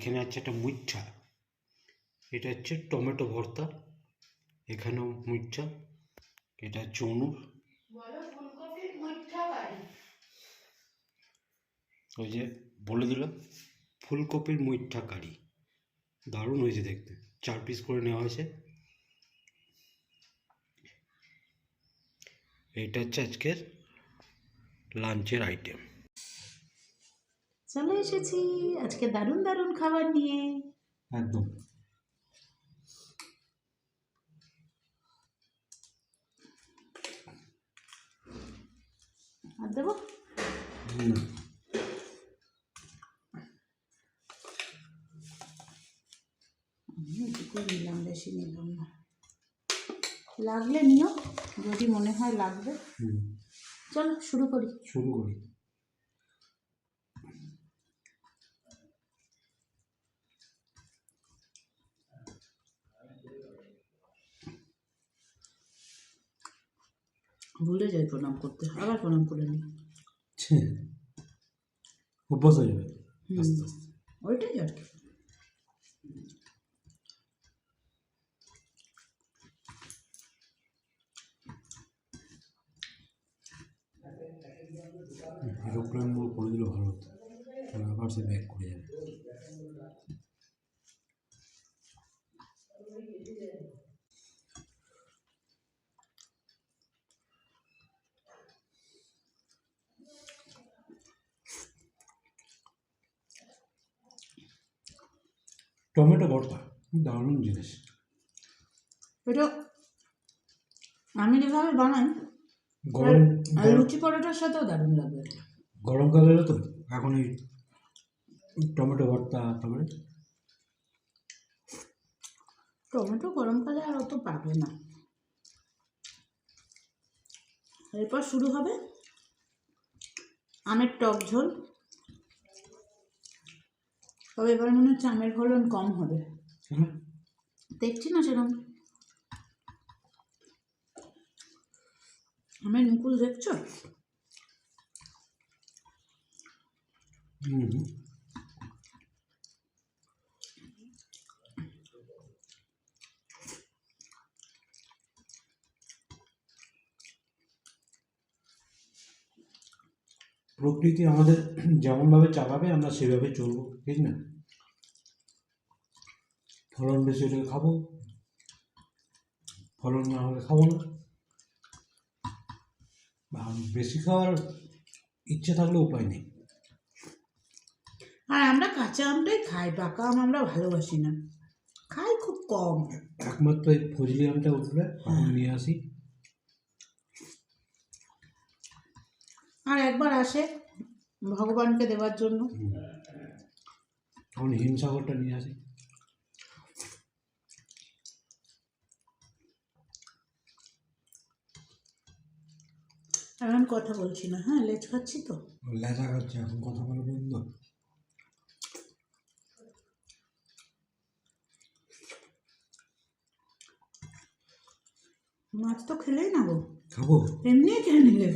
এখানে আছে একটা মুচ্ছা, এটা হচ্ছে টমেটো ভর্তা, এখানেও মুচ্ছা, এটা হচ্ছে অনুর, ওই যে বলে দিল ফুলকপির মুইঠা কারি, দারুণ হয়েছে দেখতে, 4 পিস করে নেওয়া হয়েছে। এইটা হচ্ছে আজকের লাঞ্চের আইটেম। চলে এসেছি আজকে দারুণ দারুণ খাবার নিয়ে। একদম আর দেবো এটুকু নিলাম, বেশি নিলাম না। লাগলে নিও, যদি মনে হয় লাগবে। চলো শুরু করি। ভুলে যাই প্রণাম করতে, আবার প্রণাম করে নিই। অভ্যাস হয়ে যাবে। ওইটাই আর কি। এরোপ্লেন মোড করে দিলে ভালো হতো, আবার সে ব্যাক করে যাবে। টমেটো ভর্তা দারুণ জিনিস। এটা আমি যেভাবে বানাই গরম লুচি পরোটার সাথেও দারুণ লাগবে। গরমকাল এলো তো এখন এই টমেটো ভর্তা, তারপরে টমেটো গরমকালে আর অত পাবে না। এরপর শুরু হবে আমের টক ঝোল। তবে এবার মনে হচ্ছে আমের ফলন কম হবে, দেখছি না সেরকম। আমের মুকুল দেখছো? প্রকৃতি আমাদের যেমনভাবে চালাবে আমরা সেভাবে চলবো, ঠিক না? ফলন বেশি হলে খাবো, ফলন না হলে খাবো না। বেশি খাওয়ার ইচ্ছে থাকলে উপায় নেই। আর আমরা কাঁচা আমটাই খাই, পাকা আম আমরা ভালোবাসি না, খাই খুব কম। একমাত্র এই ফজলি আমটা উঠলে তখন নিয়ে আসি। আর একবার আসে ভগবানকে দেওয়ার জন্য, তখন হিমসাগরটা নিয়ে আসি। এখন কথা বলছি না, হ্যাঁ লেজ খাচ্ছি তো। লেজা খাচ্ছে, এখন কথা বলা বন্ধ। মাছ তো খেলেই না গো, খাবো এমনি খেয়ে নিলে।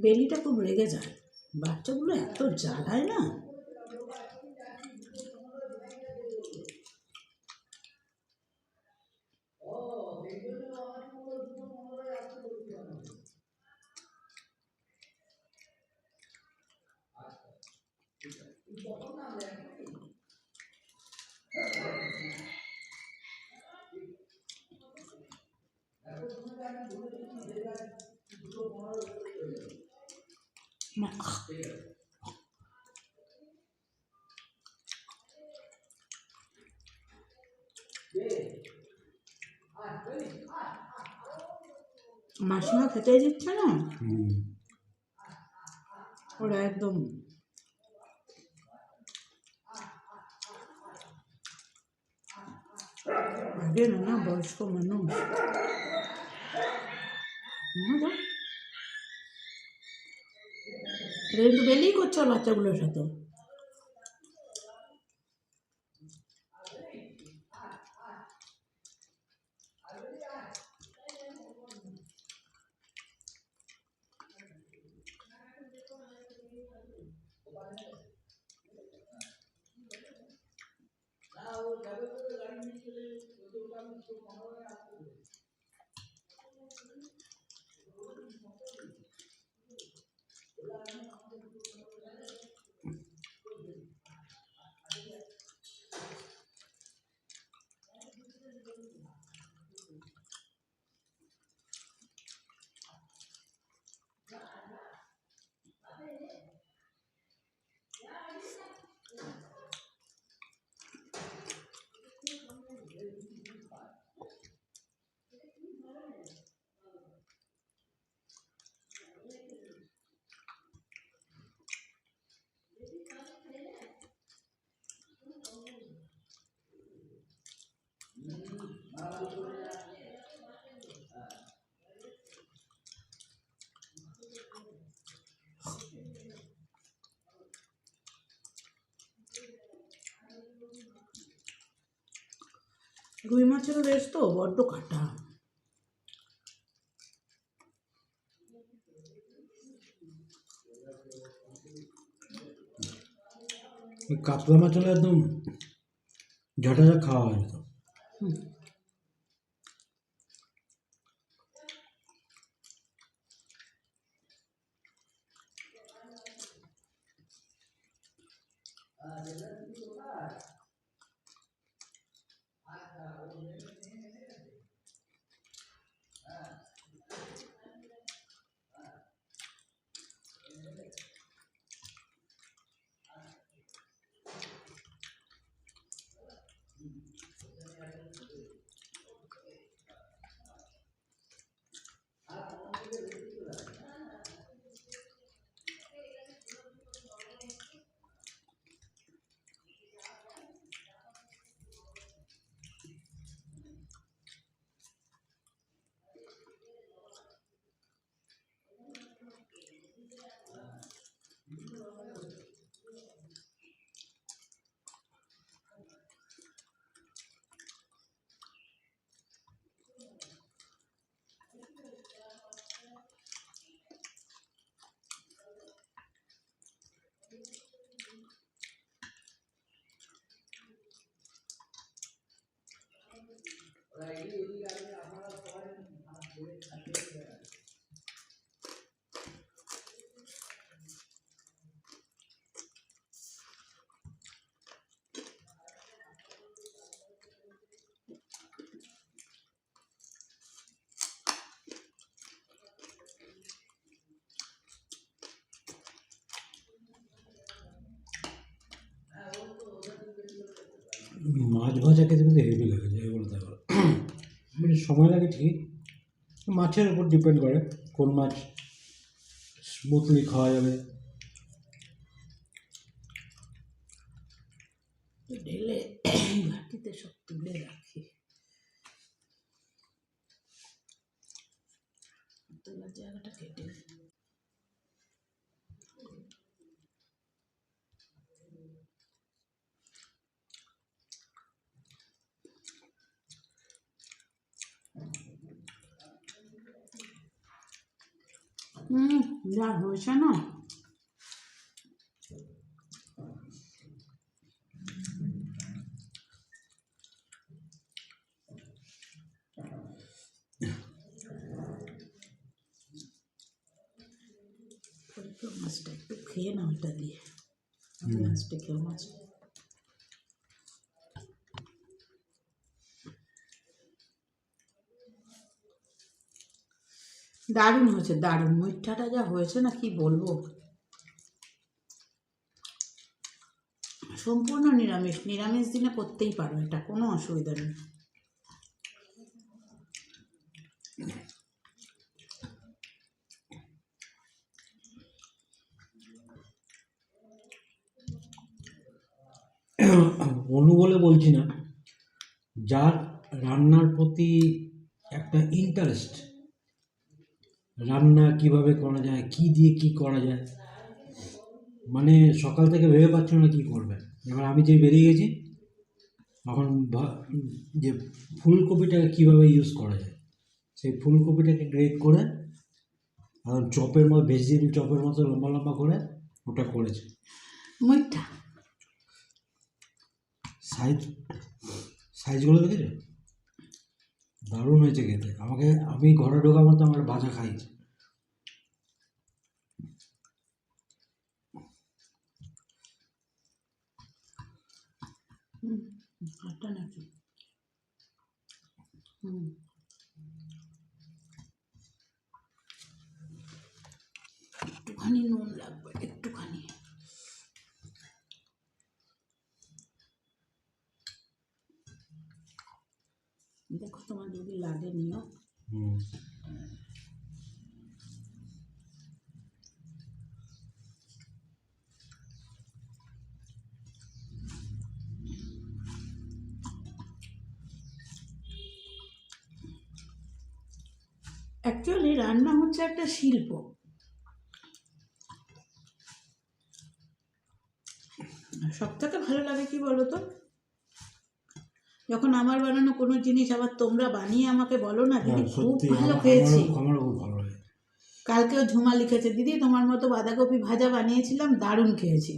বেলিটা খুব রেগে যায়, বাচ্চাগুলো এত জ্বালায় না। মাসিমা খেতেই দিচ্ছে না, ওরা একদম লাগে না, না বয়স্ক মানুষ। এটা কিন্তু বেলি করছে ওর বাচ্চাগুলোর সাথে। রুই মাছেরও রেস তো বড্ড কাটা। কাতলা মাছ হলে একদম ঝটাঝট খাওয়া হয়ে যেত। মাছ ভাজা খেতে কিন্তু হেভি লাগে, যাই বলতে পারো। মানে সময় লাগে ঠিক, মাছের উপর ডিপেন্ড করে কোন মাছ স্মুথলি খাওয়া যাবে। ঢেলে ঘাটিতে সব তুলে রাখি, তোলার জায়গাটা কেটে। যা হয়েছে না, মাছটা একটু খেয়ে না ওটা দিয়ে, লাস্টে খেয়ে মাছ। দারুণ হয়েছে, দারুণ। মিঠাটা যা হয়েছে না কি বলবো। সম্পূর্ণ নিরামিষ, নিরামিষ দিনে করতেই পারো, এটা কোনো অসুবিধা নেই। অনু বলে বলছি না, যার রান্নার প্রতি একটা ইন্টারেস্ট, রান্না কিভাবে করা যায়, কি দিয়ে কি করা যায়, মানে সকাল থেকে ভেবে পাচ্ছিল না কি করবে। এবার আমি যে বেরিয়ে গেছি, তখন যে ফুলকপিটাকে কীভাবে ইউজ করা যায়, সেই ফুলকপিটাকে গ্রেট করে এখন চপের মতো, ভেজিটেবিল চপের মতো লম্বা লম্বা করে ওটা করেছে। মুইঠা সাইজ সাইজগুলো দেখেছো, দারুণ হয়েছে খেতে। আমি ঘরে ঢোকা মতো আমার ভাজা খাইছে। আটা নাকি? একটুখানি নুন লাগবে, একটুখানি। দেখো তোমার যদি লাগে নিও। অ্যাকচুয়ালি রান্না হচ্ছে একটা শিল্প। সব থেকে ভালো লাগে কি বলো তো, যখন আমার বানানো কোনো জিনিস আবার তোমরা বানিয়ে আমাকে বলো না, দিদি খুব ভালো খেয়েছি। আমারও খুব ভালো লাগে। কালকেও ঝুমা লিখেছে, দিদি তোমার মতো বাঁধাকপি ভাজা বানিয়েছিলাম, দারুণ খেয়েছি।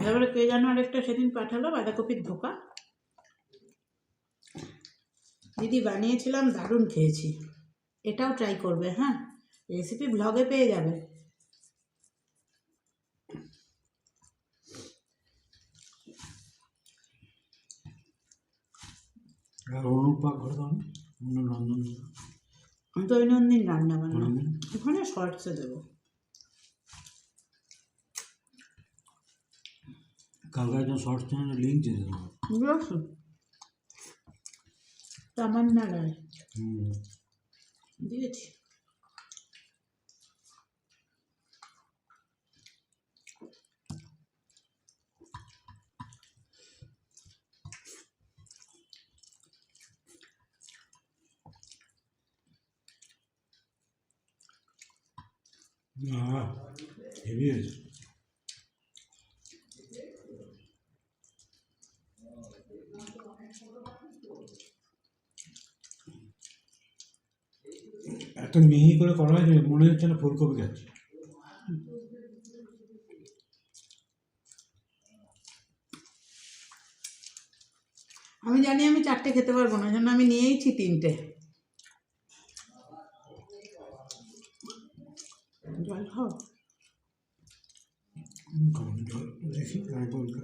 এবারে কে যেন আরেকটা সেদিন পাঠালো বাঁধাকপির ধোকা, দিদি বানিয়েছিলাম, দারুণ খেয়েছি। এটাও ট্রাই করবে, হ্যাঁ, রেসিপি ব্লগে পেয়ে যাবে। অনুপা ঘরে দাও, রন্ধন দৈনন্দিন রান্না বান্না ওখানে শর্টসে দেবো। কালকে একজন শর্টস চ্যানেলের লিঙ্ক দিয়ে দেবো। তামান্না রায় দিয়েছি। হেভি হয়েছে। এত মিহি করে করা হয়েছে, মনে হচ্ছে না ফুলকপি খাচ্ছি। আমি জানি আমি 4টে খেতে পারবো না, জন্য আমি নিয়েইছি 3টে। জল খাও। জল দেখি আর বলবে।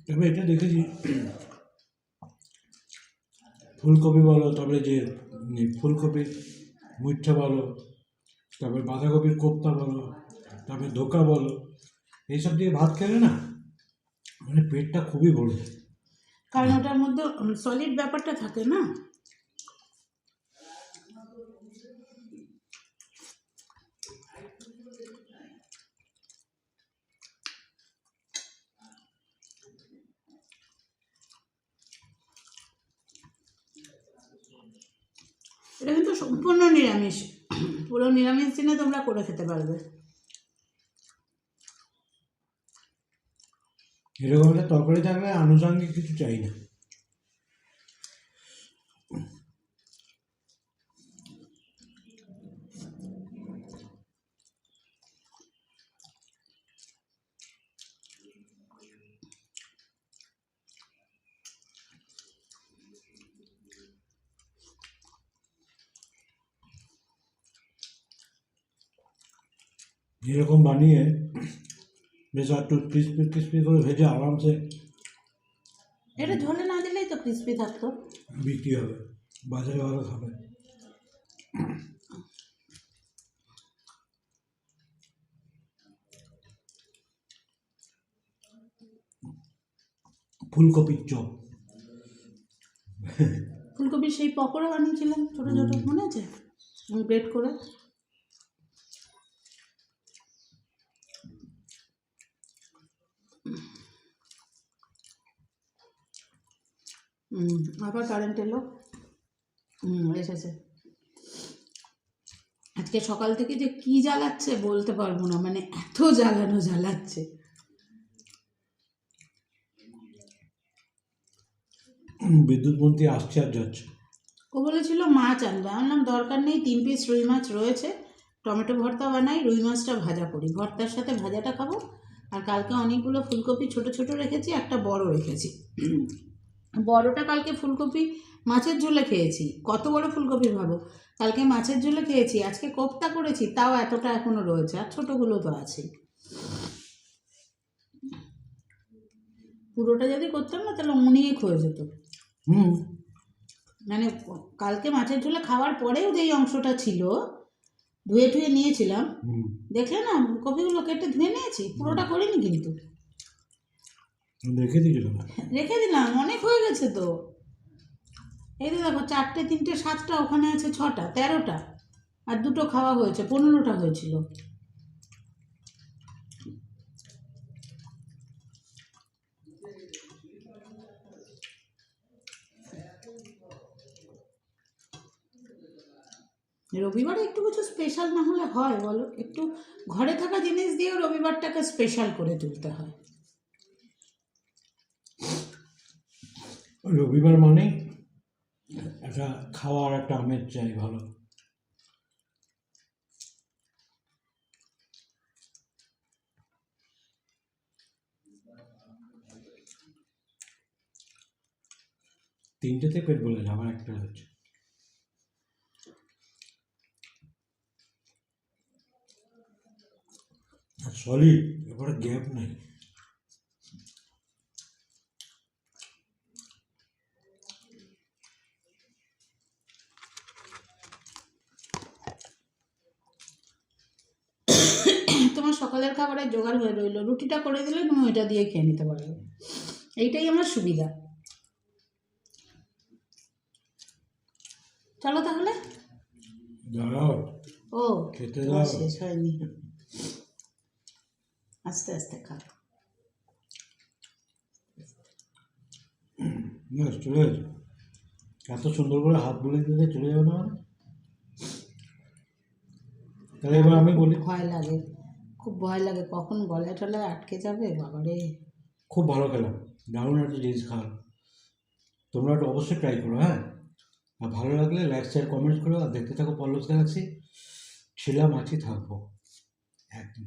তবে এটা দেখেছি, ফুলকপি বলো, তারপরে যে ফুলকপির মুইঠা বলো, তারপরে বাঁধাকপির কোপ্তা বলো, তারপরে ধোকা বলো, এইসব দিয়ে ভাত খেলে না মানে পেটটা খুবই ভরে যায়। কারণ ওটার মধ্যে সলিড ব্যাপারটা থাকে না। এটা কিন্তু সম্পূর্ণ নিরামিষ, পুরো নিরামিষ দিনে তোমরা করে খেতে পারবে। এরকম একটা তরকারি থাকলে আনুষঙ্গিক কিছু চাই না। এরকম বানিয়ে বেশ একটু ক্রিসপি ক্রিসপি করে ভেজে আরামসে এটা ঝোলে না দিলেই তো ক্রিসপি থাকতো। বিক্রি হবে, বাজারে ভালো খাবে। ফুল ফুলকপির চপ। ফুলকপির সেই পকোড়া বানিয়েছিলাম ছোটো ছোটো, মনে আছে? গ্রেট করে। আবার কারেন্ট এলো। এসেছে। আজকে সকাল থেকে যে কি জ্বালাচ্ছে বলতে পারবো না, মানে এত জ্বালাচ্ছে। বিদ্যুৎ মন্ত্রী আসছে আর যাচ্ছে। ও বলেছিল মাছ আনবে, আমি বললাম দরকার নেই, 3 পিস রুই মাছ রয়েছে, টমেটো ভর্তা বানাই, রুই মাছটা ভাজা করি, ভর্তার সাথে ভাজাটা খাবো। আর কালকে অনেকগুলো ফুলকপি ছোট ছোট রেখেছি, একটা বড় রেখেছি। বড়টা কালকে ফুলকপি মাছের ঝোলে খেয়েছি, কত বড় ফুলকপি ভাবো, কালকে মাছের ঝোলে খেয়েছি, আজকে কোপ্তা করেছি, তাও এতটা এখনো রয়েছে, আর ছোটোগুলো তো আছেই। পুরোটা যদি করতাম না তাহলে অনেক হয়ে যেত। মানে কালকে মাছের ঝোলে খাওয়ার পরেও যেই অংশটা ছিল ধুয়ে টুয়ে নিয়েছিলাম, দেখলে না কপিগুলো কেটে ধুয়ে নিয়েছি, পুরোটা করিনি কিন্তু, রেখে দিলাম, অনেক হয়ে গেছে তো। এই তো দেখো 4টে 3টে 7টা, ওখানে আছে 6টা 13টা, আর 2টো খাওয়া হয়েছে, 15টা হয়েছিল। রবিবারে একটু কিছু স্পেশাল না হলে হয় বলো? একটু ঘরে থাকা জিনিস দিয়েও রবিবারটাকে স্পেশাল করে তুলতে হয়। রবিবার মানে একটা খাওয়ার একটা আমেজ চাই ভালো। তিনটেতে পেট বলে আবার একটা হচ্ছে। সলিড, এবারে গ্যাপ নাই। তোমার সকালের খাবারের জোগাড় হয়ে রইলো, রুটিটা করে দিলে তুমি ওইটা দিয়ে খেয়ে নিতে পারবে, এইটাই আমার সুবিধা। চলো তাহলে। দাঁড়াও, ও খেতে দাও, শেষ হয়নি, আস্তে আস্তে খা। চলে যাচ্ছে, এত সুন্দর করে হাত বলে দিতে চলে যাবে না? তাহলে এবার আমি বলি, ভয় লাগে, খুব ভয় লাগে, কখন গলায় টলায় আটকে যাবে বাবারে। খুব ভালো খেলাম, দারুণ একটা জিনিস খাওয়া। তোমরা একটু অবশ্যই ট্রাই করো, হ্যাঁ। আর ভালো লাগলে লাইক শেয়ার কমেন্ট করো, আর দেখতে থাকো পল্লব গ্যালাক্সি। ছিলাম, আছি, থাকবো একদম।